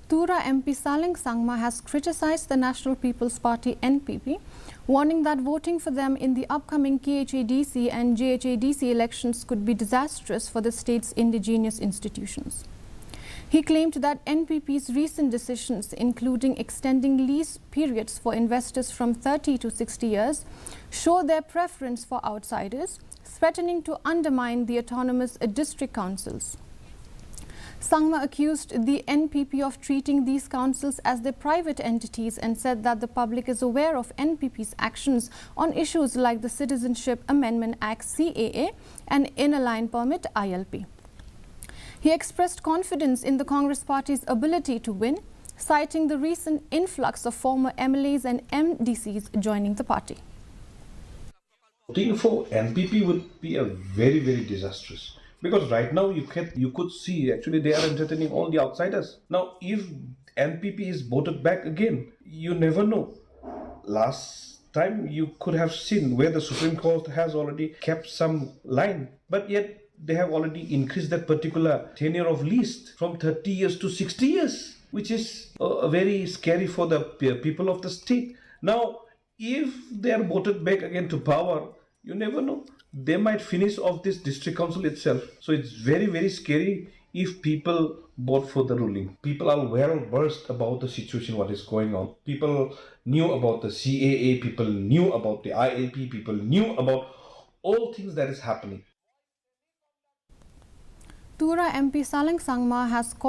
Tura MP Saleng Sangma has criticized the National People's Party NPP, warning that voting for them in the upcoming KHADC and JHADC elections could be disastrous for the state's indigenous institutions. He claimed that NPP's recent decisions, including extending lease periods for investors from 30 to 60 years, show their preference for outsiders, threatening to undermine the autonomous district councils. Sangma accused the NPP of treating these councils as their private entities and said that the public is aware of NPP's actions on issues like the Citizenship Amendment Act CAA and Inner Line Permit ILP. He expressed confidence in the Congress Party's ability to win, citing the recent influx of former MLAs and MDCs joining the party. Voting for NPP would be a very, very disastrous. Because right now you could see actually they are entertaining all the outsiders. Now if NPP is voted back again, you never know. Last time you could have seen where the Supreme Court has already kept some line, but yet they have already increased that particular tenure of lease from 30 years to 60 years, which is very scary for the people of the state. Now, if they are voted back again to power, you never know. They might finish off this district council itself. So it's very, very scary if people vote for the ruling. People are well versed about the situation, what is going on. People knew about the CAA, people knew about the ILP, people knew about all things that is happening. Tura MP Saleng Sangma has called